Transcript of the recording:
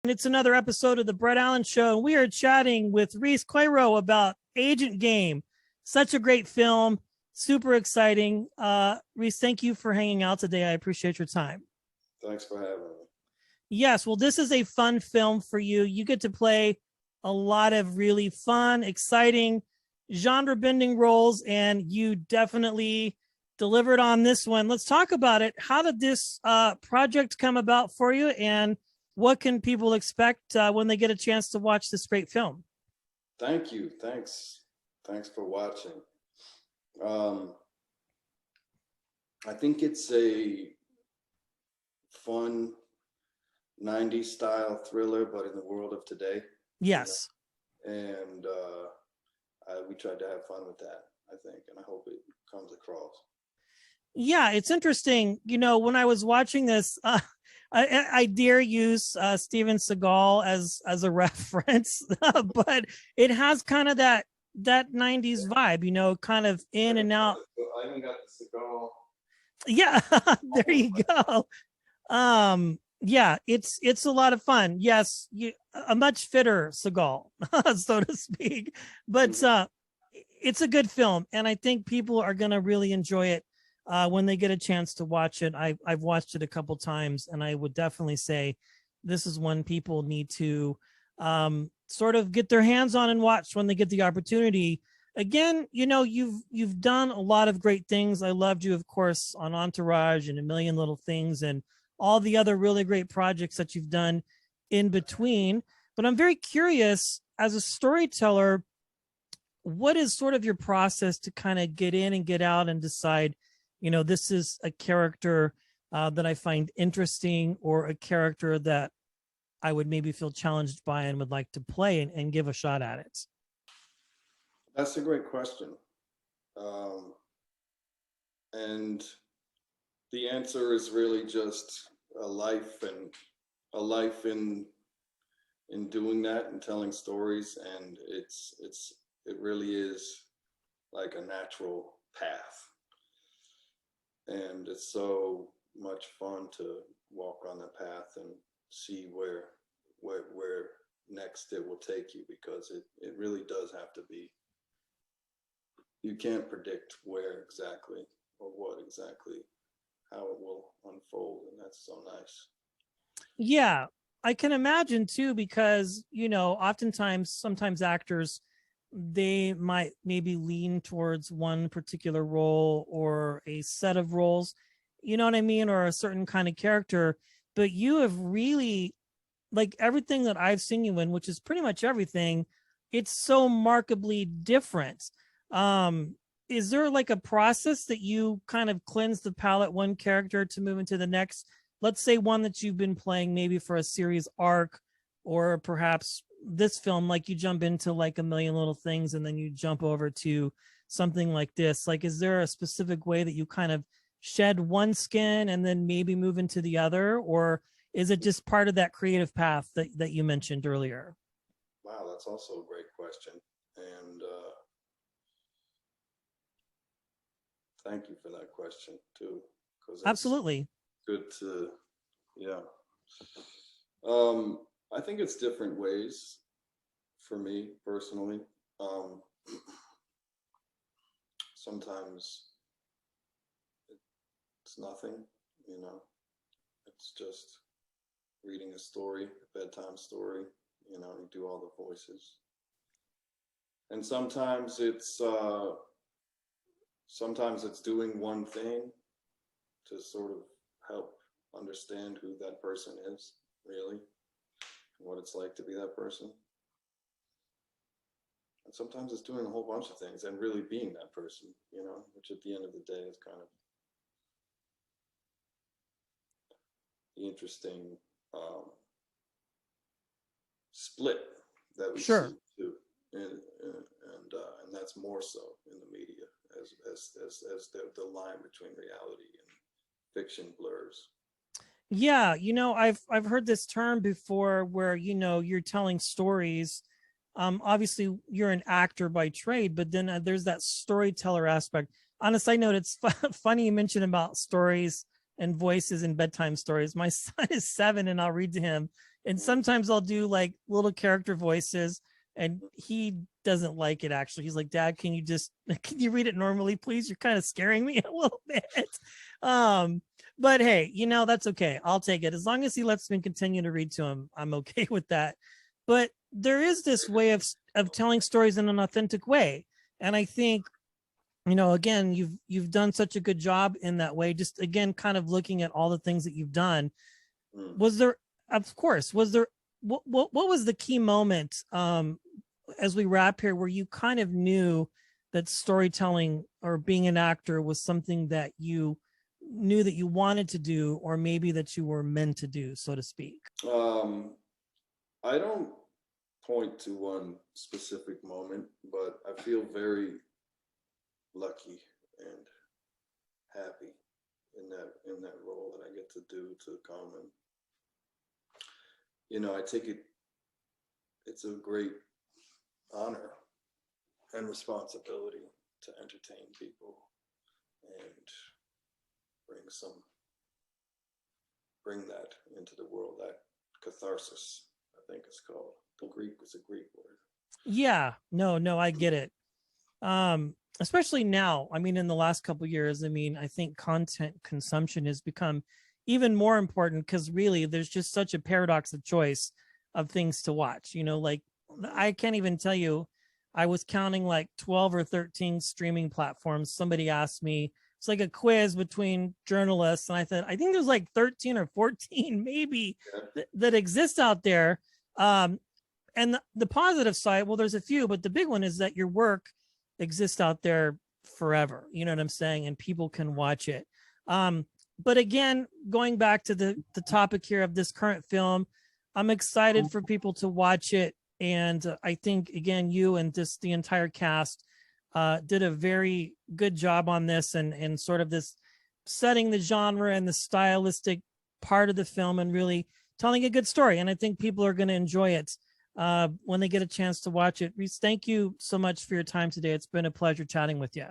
It's another episode of the Brett Allen Show. We are chatting with Rhys Coiro about Agent Game. Such a great film. Super exciting. Rhys, thank you for hanging out today. I appreciate your time. Thanks for having me. Yes, well, this is a fun film for you. You get to play a lot of really fun, exciting, genre-bending roles, and you definitely delivered on this one. Let's talk about it. How did this project come about for you, and what can people expect when they get a chance to watch this great film? Thank you. Thanks for watching. I think it's a fun 90s style thriller, but in the world of today. Yes. You know? And we tried to have fun with that, I think, and I hope it comes across. Yeah, it's interesting. You know, when I was watching this, I dare use Steven Seagal as a reference, but it has kind of that 90s vibe, you know, kind of in and out. I even got the Seagal. Yeah, there you go. Yeah, it's a lot of fun. Yes, a much fitter Seagal, so to speak, but it's a good film, and I think people are going to really enjoy it when they get a chance to watch it. I've watched it a couple times, and I would definitely say this is one people need to sort of get their hands on and watch when they get the opportunity. Again, you know, you've done a lot of great things. I loved you, of course, on Entourage and A Million Little Things and all the other really great projects that you've done in between. But I'm very curious, as a storyteller, what is sort of your process to kind of get in and get out and decide, you know, this is a character that I find interesting, or a character that I would maybe feel challenged by and would like to play and give a shot at it? That's a great question. And the answer is really just a life in doing that and telling stories. And it really is like a natural path. And it's so much fun to walk on the path and see where next it will take you, because it really does have to be. You can't predict where exactly or what exactly, how it will unfold, and that's so nice. Yeah, I can imagine too, because, you know, sometimes actors, they might maybe lean towards one particular role or a set of roles, you know what I mean, or a certain kind of character. But you have really, like, everything that I've seen you in, which is pretty much everything, it's so markedly different. Is there like a process that you kind of cleanse the palette, one character to move into the next? Let's say one that you've been playing maybe for a series arc, or perhaps this film, like you jump into like A Million Little Things and then you jump over to something like this. Like, is there a specific way that you kind of shed one skin and then maybe move into the other, or is it just part of that creative path that you mentioned earlier? Wow, that's also a great question. And thank you for that question too, because Absolutely. Good to, yeah. I think it's different ways for me personally. Sometimes it's nothing, you know, it's just reading a story, a bedtime story, you know, you do all the voices. And sometimes it's doing one thing to sort of help understand who that person is, really, what it's like to be that person. And sometimes it's doing a whole bunch of things and really being that person, you know, which at the end of the day is kind of the interesting split that we Sure. see too, and that's more so in the media as the line between reality and fiction blurs. Yeah, you know, I've heard this term before, where, you know, you're telling stories. Obviously you're an actor by trade, but then there's that storyteller aspect. On a side note, it's funny you mentioned about stories and voices and bedtime stories. My son is 7, and I'll read to him, And sometimes I'll do like little character voices, and he doesn't like it actually. He's like, Dad, can you read it normally, please? You're kind of scaring me a little bit. Um, but hey, that's okay. I'll take it. As long as he lets me continue to read to him, I'm okay with that. But there is this way of telling stories in an authentic way. And I think, again, you've done such a good job in that way. Just again, kind of looking at all the things that you've done. Was there, of course, what was the key moment as we wrap here where you kind of knew that storytelling or being an actor was something that you knew that you wanted to do, or maybe that you were meant to do, so to speak? I don't point to one specific moment, but I feel very lucky and happy in that role that I get to do, to come. And I take it's a great honor and responsibility to entertain people and bring that into the world, that catharsis, I think it's called. The Greek was a Greek word. Yeah, no, I get it. Especially now, I mean, in the last couple of years, I mean, I think content consumption has become even more important, because really there's just such a paradox of choice of things to watch. Like, I can't even tell you, I was counting like 12 or 13 streaming platforms. Somebody asked me, it's like a quiz between journalists, and I thought, I think there's like 13 or 14 maybe that exist out there. And the positive side, well, there's a few, but the big one is that your work exists out there forever. You know what I'm saying? And people can watch it. But again, going back to the topic here of this current film, I'm excited for people to watch it. And I think, again, you and just the entire cast did a very good job on this, and sort of this setting the genre and the stylistic part of the film, and really telling a good story. And I think people are going to enjoy it when they get a chance to watch it. Rhys, thank you so much for your time today. It's been a pleasure chatting with you.